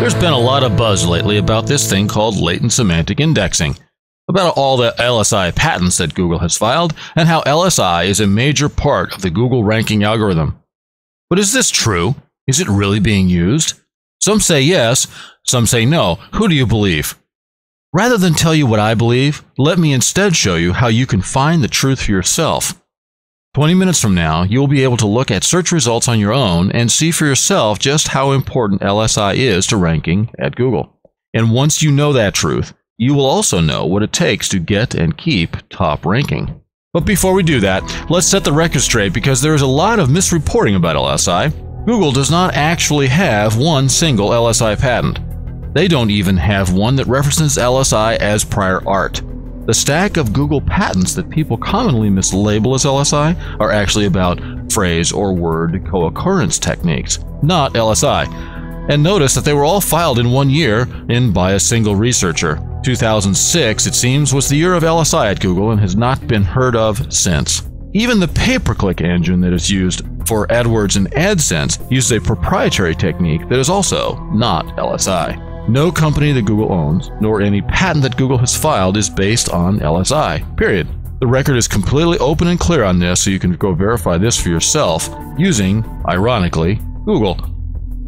There's been a lot of buzz lately about this thing called latent semantic indexing, about all the LSI patents that Google has filed, and how LSI is a major part of the Google ranking algorithm. But is this true? Is it really being used? Some say yes, some say no. Who do you believe? Rather than tell you what I believe, let me instead show you how you can find the truth for yourself. 20 minutes from now, you'll be able to look at search results on your own and see for yourself just how important LSI is to ranking at Google. And once you know that truth, you will also know what it takes to get and keep top ranking. But before we do that, let's set the record straight because there is a lot of misreporting about LSI. Google does not actually have one single LSI patent. They don't even have one that references LSI as prior art. The stack of Google patents that people commonly mislabel as LSI are actually about phrase or word co-occurrence techniques, not LSI. And notice that they were all filed in 1 year and by a single researcher. 2006, it seems, was the year of LSI at Google and has not been heard of since. Even the pay-per-click engine that is used for AdWords and AdSense uses a proprietary technique that is also not LSI. No company that Google owns, nor any patent that Google has filed is based on LSI, period. The record is completely open and clear on this, so you can go verify this for yourself using, ironically, Google.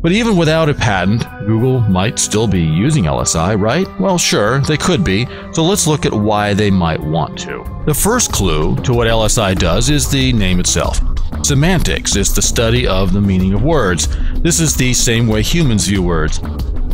But even without a patent, Google might still be using LSI, right? Well, sure, they could be, so let's look at why they might want to. The first clue to what LSI does is the name itself. Semantics is the study of the meaning of words. This is the same way humans view words.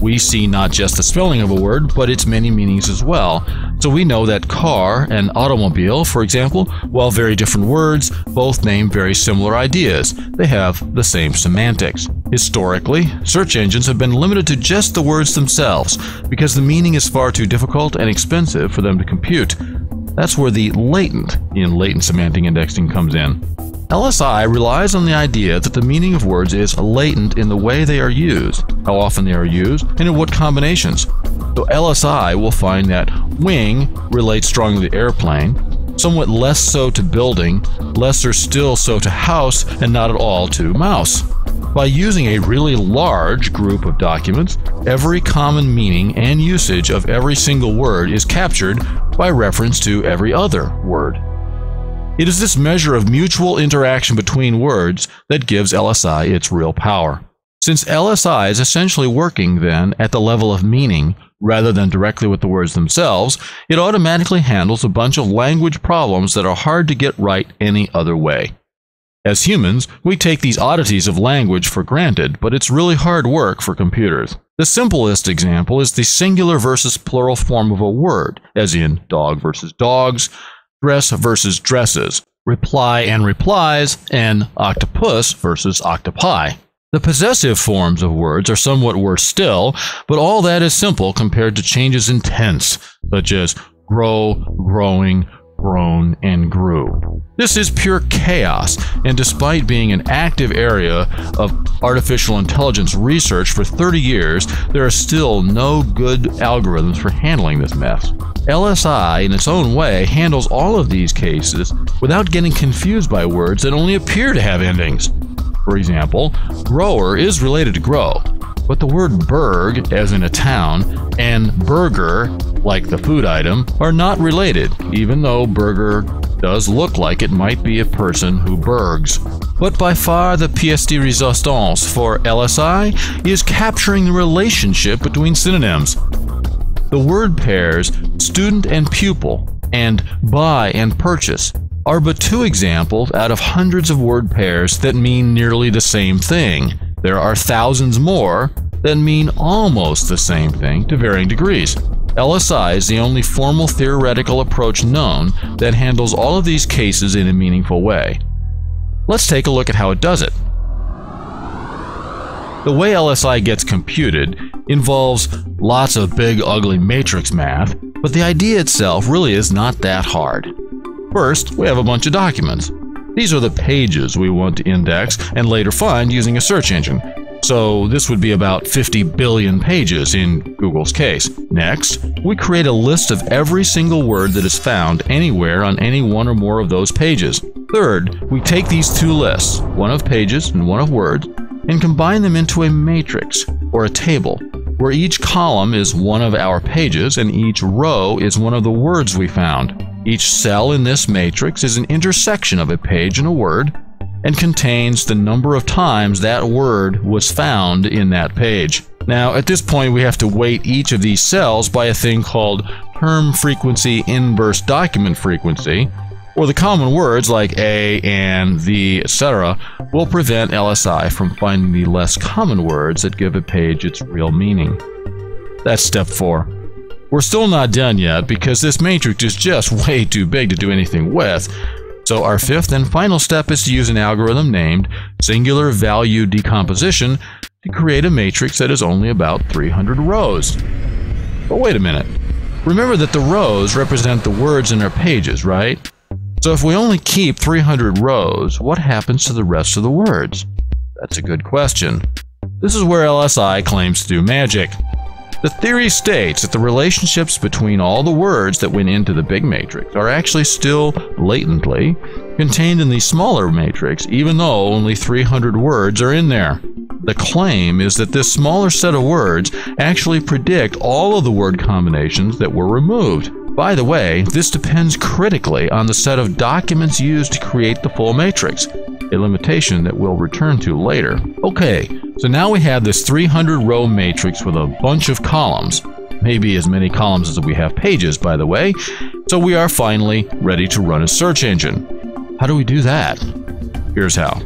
We see not just the spelling of a word, but its many meanings as well. So we know that car and automobile, for example, while very different words, both name very similar ideas. They have the same semantics. Historically, search engines have been limited to just the words themselves because the meaning is far too difficult and expensive for them to compute. That's where the latent in latent semantic indexing comes in. LSI relies on the idea that the meaning of words is latent in the way they are used, how often they are used, and in what combinations. So LSI will find that wing relates strongly to airplane, somewhat less so to building, lesser still so to house, and not at all to mouse. By using a really large group of documents, every common meaning and usage of every single word is captured by reference to every other word. It is this measure of mutual interaction between words that gives LSI its real power. Since LSI is essentially working then at the level of meaning rather than directly with the words themselves, it automatically handles a bunch of language problems that are hard to get right any other way. As humans, we take these oddities of language for granted, but it's really hard work for computers. The simplest example is the singular versus plural form of a word, as in dog versus dogs, dress versus dresses, reply and replies, and octopus versus octopi. The possessive forms of words are somewhat worse still, but all that is simple compared to changes in tense, such as grow, growing, grown, and grew. This is pure chaos, and despite being an active area of artificial intelligence research for 30 years, there are still no good algorithms for handling this mess. LSI, in its own way, handles all of these cases without getting confused by words that only appear to have endings. For example, grower is related to grow, but the word burg, as in a town, and burger, like the food item, are not related, even though burger does look like it might be a person who burgs. But by far the pièce de résistance for LSI is capturing the relationship between synonyms. The word pairs student and pupil and buy and purchase are but two examples out of hundreds of word pairs that mean nearly the same thing. There are thousands more that mean almost the same thing to varying degrees. LSI is the only formal theoretical approach known that handles all of these cases in a meaningful way. Let's take a look at how it does it. The way LSI gets computed involves lots of big ugly matrix math, but the idea itself really is not that hard. First, we have a bunch of documents. These are the pages we want to index and later find using a search engine. So this would be about 50 billion pages in Google's case. Next, we create a list of every single word that is found anywhere on any one or more of those pages. Third, we take these two lists, one of pages and one of words, and combine them into a matrix or a table. where each column is one of our pages and each row is one of the words we found. Each cell in this matrix is an intersection of a page and a word, and contains the number of times that word was found in that page. Now, at this point, we have to weight each of these cells by a thing called term frequency inverse document frequency, or the common words like a, and, the, etc. will prevent LSI from finding the less common words that give a page its real meaning. That's step 4. We're still not done yet because this matrix is just way too big to do anything with. So our 5th and final step is to use an algorithm named singular value decomposition to create a matrix that is only about 300 rows. But wait a minute. Remember that the rows represent the words in their pages, right? So if we only keep 300 rows, what happens to the rest of the words? That's a good question. This is where LSI claims to do magic. The theory states that the relationships between all the words that went into the big matrix are actually still latently contained in the smaller matrix, even though only 300 words are in there. The claim is that this smaller set of words actually predict all of the word combinations that were removed. By the way, this depends critically on the set of documents used to create the full matrix, a limitation that we'll return to later. Okay, so now we have this 300-row matrix with a bunch of columns, maybe as many columns as we have pages, by the way, so we are finally ready to run a search engine. How do we do that? Here's how.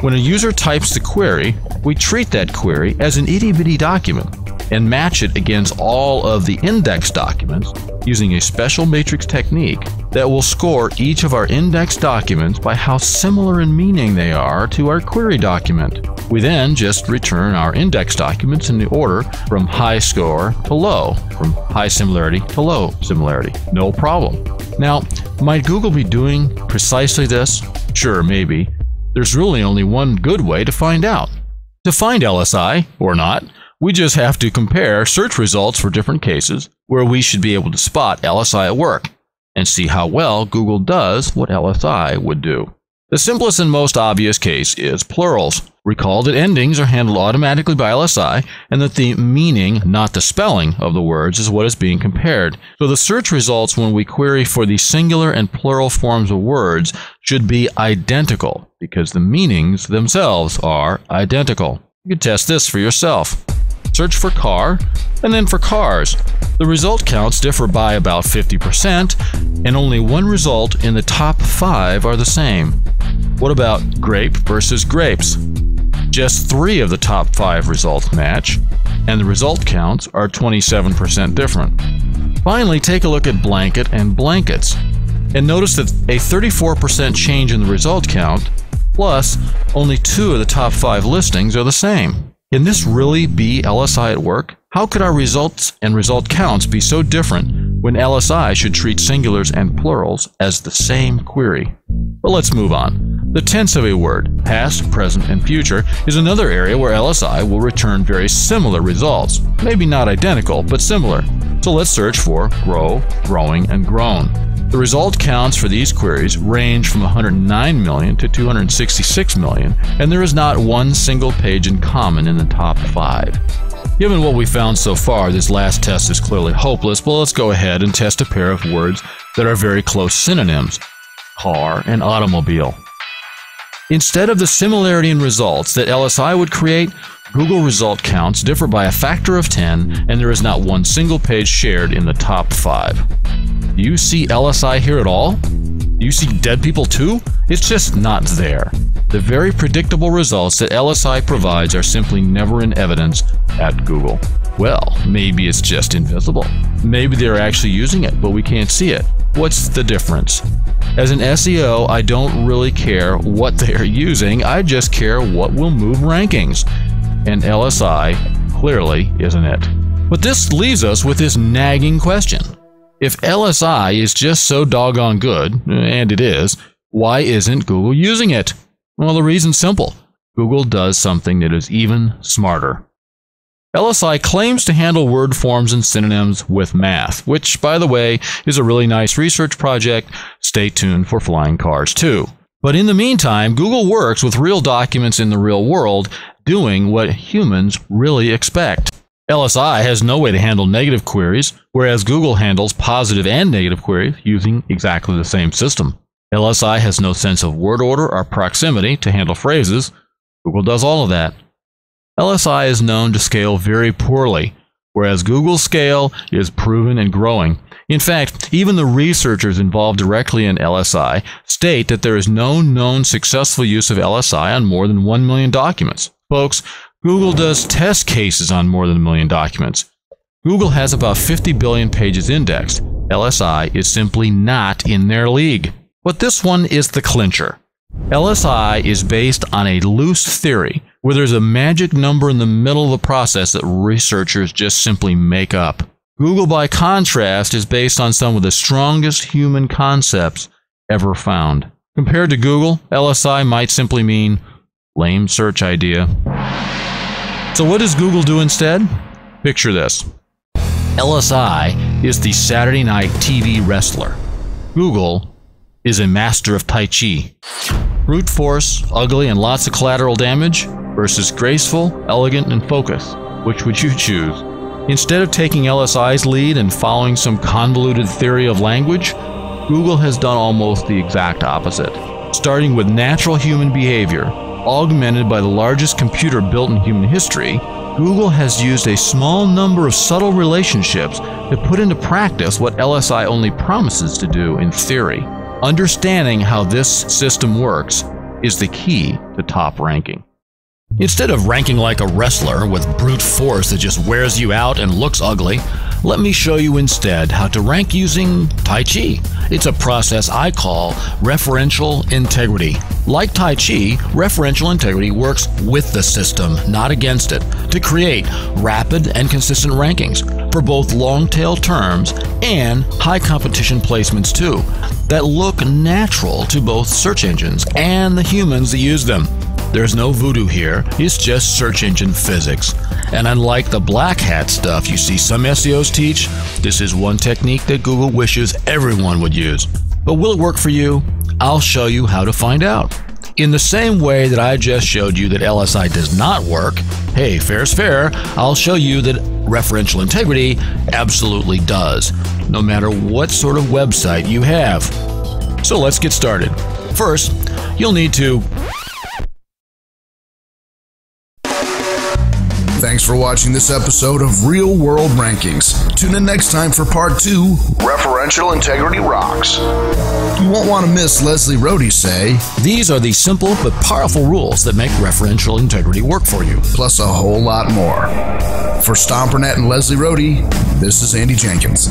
When a user types the query, we treat that query as an itty-bitty document and match it against all of the index documents using a special matrix technique that will score each of our indexed documents by how similar in meaning they are to our query document. We then just return our index documents in the order from high score to low, from high similarity to low similarity. No problem. Now, might Google be doing precisely this? Sure, maybe. There's really only one good way to find out. To find LSI, or not, we just have to compare search results for different cases where we should be able to spot LSI at work and see how well Google does what LSI would do. The simplest and most obvious case is plurals. Recall that endings are handled automatically by LSI and that the meaning, not the spelling, of the words is what is being compared. So the search results when we query for the singular and plural forms of words should be identical because the meanings themselves are identical. You can test this for yourself. Search for car, and then for cars. The result counts differ by about 50%, and only one result in the top 5 are the same. What about grape versus grapes? Just 3 of the top 5 results match, and the result counts are 27% different. Finally, take a look at blanket and blankets, and notice that a 34% change in the result count, plus only 2 of the top 5 listings are the same. Can this really be LSI at work? How could our results and result counts be so different when LSI should treat singulars and plurals as the same query? But let's move on. The tense of a word, past, present, and future, is another area where LSI will return very similar results. Maybe not identical, but similar. So let's search for grow, growing, and grown. The result counts for these queries range from 109 million to 266 million, and there is not one single page in common in the top 5. Given what we found so far, this last test is clearly hopeless, but let's go ahead and test a pair of words that are very close synonyms, car and automobile. Instead of the similarity in results that LSI would create, Google result counts differ by a factor of 10, and there is not one single page shared in the top 5. Do you see LSI here at all? Do you see dead people too? It's just not there. The very predictable results that LSI provides are simply never in evidence at Google. Well, maybe it's just invisible. Maybe they're actually using it, but we can't see it. What's the difference? As an SEO, I don't really care what they're using, I just care what will move rankings. And LSI clearly isn't it. But this leaves us with this nagging question. If LSI is just so doggone good, and it is, why isn't Google using it? Well, the reason's simple. Google does something that is even smarter. LSI claims to handle word forms and synonyms with math, which, by the way, is a really nice research project. Stay tuned for flying cars too. But in the meantime, Google works with real documents in the real world, doing what humans really expect. LSI has no way to handle negative queries, whereas Google handles positive and negative queries using exactly the same system. LSI has no sense of word order or proximity to handle phrases. Google does all of that. LSI is known to scale very poorly, whereas Google's scale is proven and growing. In fact, even the researchers involved directly in LSI state that there is no known successful use of LSI on more than 1 million documents. Folks, Google does test cases on more than 1 million documents. Google has about 50 billion pages indexed. LSI is simply not in their league. But this one is the clincher. LSI is based on a loose theory where there's a magic number in the middle of the process that researchers just simply make up. Google, by contrast, is based on some of the strongest human concepts ever found. Compared to Google, LSI might simply mean lame search idea. So what does Google do instead? Picture this. LSI is the Saturday night TV wrestler. Google is a master of Tai Chi. Brute force, ugly, and lots of collateral damage versus graceful, elegant, and focused. Which would you choose? Instead of taking LSI's lead and following some convoluted theory of language, Google has done almost the exact opposite. Starting with natural human behavior, augmented by the largest computer built in human history, Google has used a small number of subtle relationships to put into practice what LSI only promises to do in theory. Understanding how this system works is the key to top ranking. Instead of ranking like a wrestler with brute force that just wears you out and looks ugly, let me show you instead how to rank using Tai Chi. It's a process I call referential integrity. Like Tai Chi, referential integrity works with the system, not against it, to create rapid and consistent rankings for both long-tail terms and high-competition placements too, that look natural to both search engines and the humans that use them. There's no voodoo here, it's just search engine physics. And unlike the black hat stuff you see some SEOs teach, this is one technique that Google wishes everyone would use. But will it work for you? I'll show you how to find out. In the same way that I just showed you that LSI does not work, hey, fair's fair, I'll show you that referential integrity absolutely does, no matter what sort of website you have. So let's get started. First, you'll need to... Thanks for watching this episode of Real World Rankings. Tune in next time for part 2, Referential Integrity Rocks. You won't want to miss Leslie Rohde say, these are the simple but powerful rules that make referential integrity work for you. Plus a whole lot more. For StomperNet and Leslie Rohde, this is Andy Jenkins.